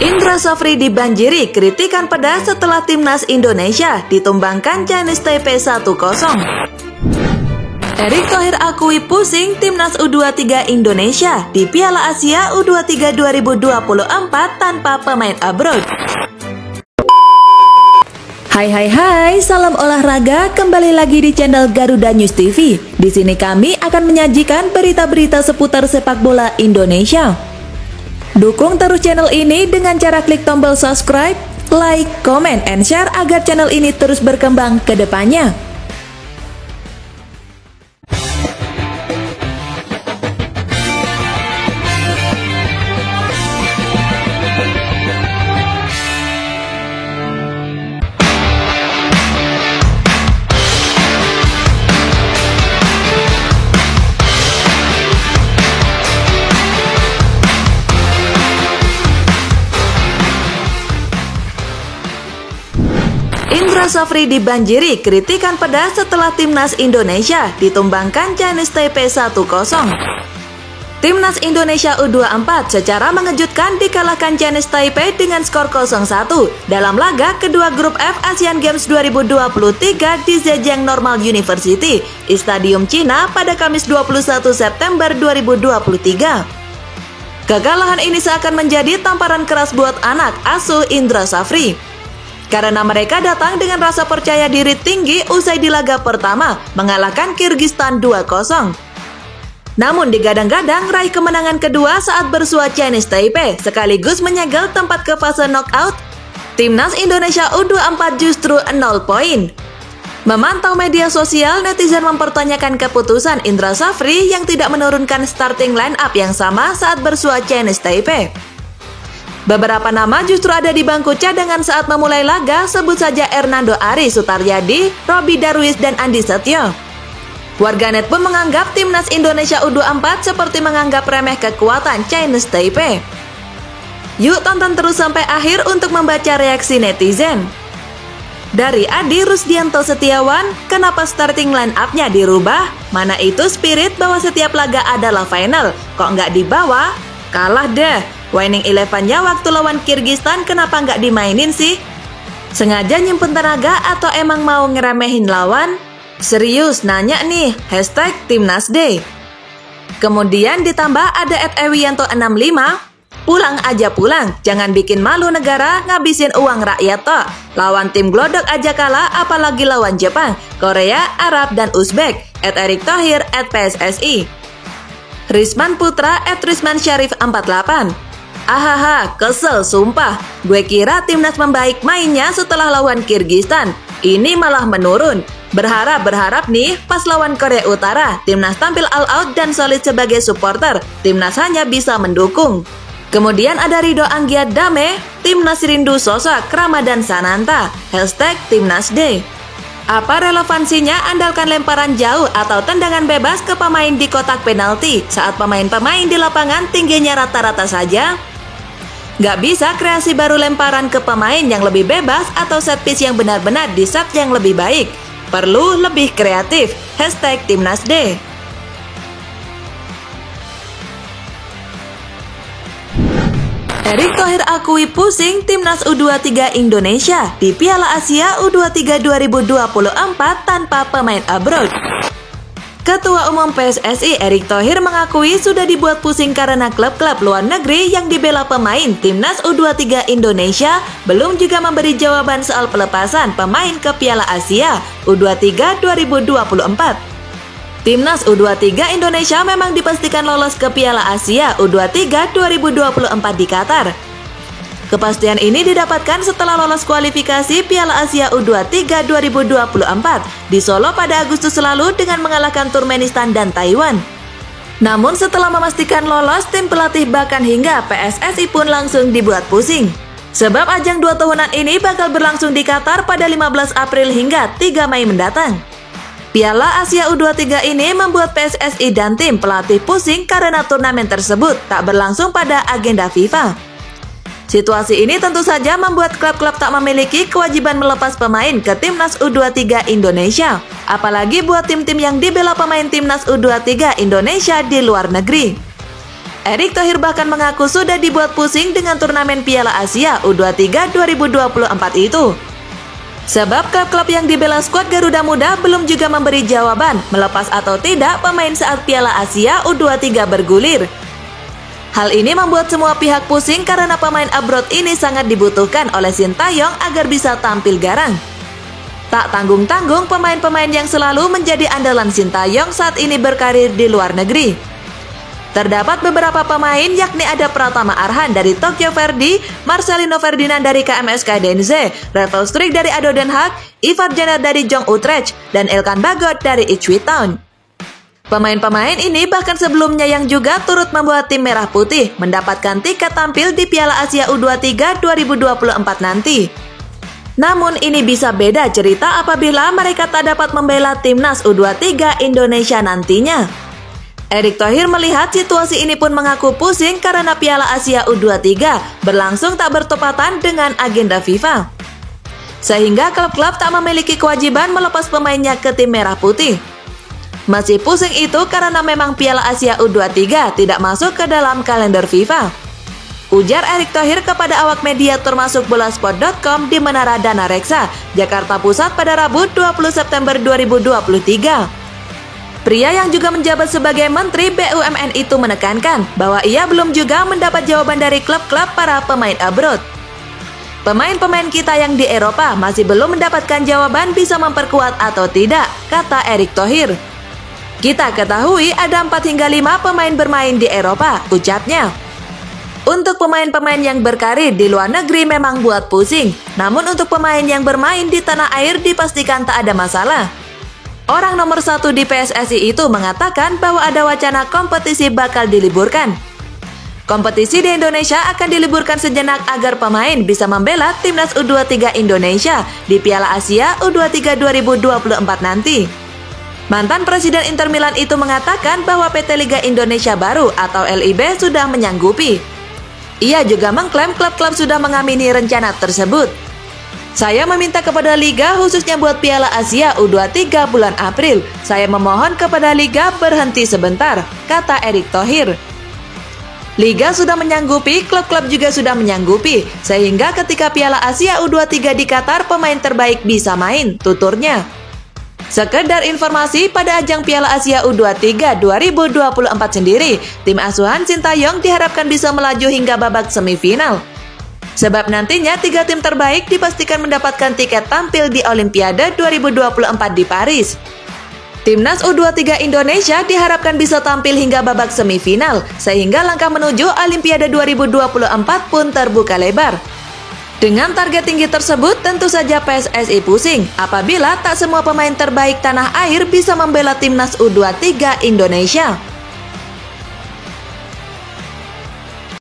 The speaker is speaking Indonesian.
Indra Safri dibanjiri kritikan pedas setelah timnas Indonesia ditumbangkan Chinese Taipei 1-0. Erick Thohir akui pusing timnas U23 Indonesia di Piala Asia U23 2024 tanpa pemain abroad. Hai, salam olahraga, kembali lagi di channel Garuda News TV. Di sini kami akan menyajikan berita-berita seputar sepak bola Indonesia. Dukung terus channel ini dengan cara klik tombol subscribe, like, comment, and share agar channel ini terus berkembang ke depannya. Indra Safri dibanjiri kritikan pedas setelah timnas Indonesia ditumbangkan Chinese Taipei 1-0. Timnas Indonesia U24 secara mengejutkan dikalahkan Chinese Taipei dengan skor 0-1 dalam laga kedua grup F Asian Games 2023 di Zhejiang Normal University, Stadium Cina pada Kamis 21 September 2023. Kekalahan ini seakan menjadi tamparan keras buat anak asuh Indra Safri, karena mereka datang dengan rasa percaya diri tinggi usai di laga pertama mengalahkan Kyrgyzstan 2-0. Namun digadang-gadang raih kemenangan kedua saat bersua Chinese Taipei sekaligus menyegel tempat ke fase knockout. Timnas Indonesia U24 justru 0 poin. Memantau media sosial, netizen mempertanyakan keputusan Indra Safri yang tidak menurunkan starting line up yang sama saat bersua Chinese Taipei. Beberapa nama justru ada di bangku cadangan saat memulai laga, sebut saja Hernando Ari Sutaryadi, Robby Darwish, dan Andi Setio. Warganet pun menganggap timnas Indonesia U24 seperti menganggap remeh kekuatan Chinese Taipei. Yuk tonton terus sampai akhir untuk membaca reaksi netizen. Dari Adi Rusdianto Setiawan, kenapa starting line up-nya dirubah? Mana itu spirit bahwa setiap laga adalah final, kok nggak dibawa? Kalah deh. Winning Eleven-nya waktu lawan Kyrgyzstan kenapa nggak dimainin sih? Sengaja nyimpen tenaga atau emang mau ngeremehin lawan? Serius nanya nih, hashtag Timnas Day. Kemudian ditambah ada @ewianto65, pulang aja pulang, jangan bikin malu negara, ngabisin uang rakyat toh. Lawan tim glodok aja kalah, apalagi lawan Jepang, Korea, Arab, dan Uzbek. @Erick Thohir @PSSI. Risman Putra @Risman Syarif 48. Ahaha, kesel sumpah. Gue kira timnas membaik mainnya setelah lawan Kyrgyzstan. Ini malah menurun. Berharap nih pas lawan Korea Utara, timnas tampil all out dan solid sebagai supporter. Timnas hanya bisa mendukung. Kemudian ada Ridho Anggiat Dame, timnas rindu sosok Ramadan Sananta. Hashtag Timnas Day. Apa relevansinya andalkan lemparan jauh atau tendangan bebas ke pemain di kotak penalti saat pemain-pemain di lapangan tingginya rata-rata saja? Nggak bisa kreasi baru lemparan ke pemain yang lebih bebas atau set piece yang benar-benar di set yang lebih baik. Perlu lebih kreatif. Hashtag Timnas Day. Erick Thohir akui pusing timnas U23 Indonesia di Piala Asia U23 2024 tanpa pemain abroad. Ketua Umum PSSI Erick Thohir mengakui sudah dibuat pusing karena klub-klub luar negeri yang dibela pemain timnas U23 Indonesia belum juga memberi jawaban soal pelepasan pemain ke Piala Asia U23 2024. Timnas U23 Indonesia memang dipastikan lolos ke Piala Asia U23 2024 di Qatar. Kepastian ini didapatkan setelah lolos kualifikasi Piala Asia U23 2024 di Solo pada Agustus lalu dengan mengalahkan Turkmenistan dan Taiwan. Namun setelah memastikan lolos, tim pelatih bahkan hingga PSSI pun langsung dibuat pusing. Sebab ajang 2 tahunan ini bakal berlangsung di Qatar pada 15 April hingga 3 Mei mendatang. Piala Asia U23 ini membuat PSSI dan tim pelatih pusing karena turnamen tersebut tak berlangsung pada agenda FIFA. Situasi ini tentu saja membuat klub-klub tak memiliki kewajiban melepas pemain ke timnas U23 Indonesia, apalagi buat tim-tim yang dibela pemain timnas U23 Indonesia di luar negeri. Erick Thohir bahkan mengaku sudah dibuat pusing dengan turnamen Piala Asia U23 2024 itu. Sebab klub-klub yang dibela skuad Garuda Muda belum juga memberi jawaban melepas atau tidak pemain saat Piala Asia U23 bergulir. Hal ini membuat semua pihak pusing karena pemain abroad ini sangat dibutuhkan oleh Sintayong agar bisa tampil garang. Tak tanggung-tanggung, pemain-pemain yang selalu menjadi andalan Sintayong saat ini berkarir di luar negeri. Terdapat beberapa pemain yakni ada Pratama Arhan dari Tokyo Verdy, Marcelino Ferdinand dari KMSK Denze, Rafael Struijk dari ADO Den Haag, Ivar Jenner dari Jong Utrecht, dan Ilkan Bagot dari Ipswich Town. Pemain-pemain ini bahkan sebelumnya yang juga turut membuat tim Merah Putih mendapatkan tiket tampil di Piala Asia U23 2024 nanti. Namun ini bisa beda cerita apabila mereka tak dapat membela timnas U23 Indonesia nantinya. Erick Thohir melihat situasi ini pun mengaku pusing karena Piala Asia U23 berlangsung tak bertepatan dengan agenda FIFA. Sehingga klub-klub tak memiliki kewajiban melepas pemainnya ke tim Merah Putih. Masih pusing itu karena memang Piala Asia U23 tidak masuk ke dalam kalender FIFA. Ujar Erick Thohir kepada awak media termasuk bolasport.com di Menara Dana Reksa, Jakarta Pusat pada Rabu 20 September 2023. Pria yang juga menjabat sebagai Menteri BUMN itu menekankan bahwa ia belum juga mendapat jawaban dari klub-klub para pemain abroad. Pemain-pemain kita yang di Eropa masih belum mendapatkan jawaban bisa memperkuat atau tidak, kata Erick Thohir. Kita ketahui ada 4 hingga 5 pemain bermain di Eropa, ucapnya. Untuk pemain-pemain yang berkarir di luar negeri memang buat pusing, namun untuk pemain yang bermain di tanah air dipastikan tak ada masalah. Orang nomor 1 di PSSI itu mengatakan bahwa ada wacana kompetisi bakal diliburkan. Kompetisi di Indonesia akan diliburkan sejenak agar pemain bisa membela timnas U23 Indonesia di Piala Asia U23 2024 nanti. Mantan Presiden Inter Milan itu mengatakan bahwa PT Liga Indonesia Baru atau LIB sudah menyanggupi. Ia juga mengklaim klub-klub sudah mengamini rencana tersebut. Saya meminta kepada Liga khususnya buat Piala Asia U23 bulan April. Saya memohon kepada Liga berhenti sebentar, kata Erick Thohir. Liga sudah menyanggupi, klub-klub juga sudah menyanggupi, sehingga ketika Piala Asia U23 di Qatar pemain terbaik bisa main, tuturnya. Sekedar informasi, pada ajang Piala Asia U23 2024 sendiri, tim asuhan Sintayong diharapkan bisa melaju hingga babak semifinal. Sebab nantinya 3 tim terbaik dipastikan mendapatkan tiket tampil di Olimpiade 2024 di Paris. Timnas U23 Indonesia diharapkan bisa tampil hingga babak semifinal, sehingga langkah menuju Olimpiade 2024 pun terbuka lebar. Dengan target tinggi tersebut, tentu saja PSSI pusing apabila tak semua pemain terbaik tanah air bisa membela timnas U23 Indonesia.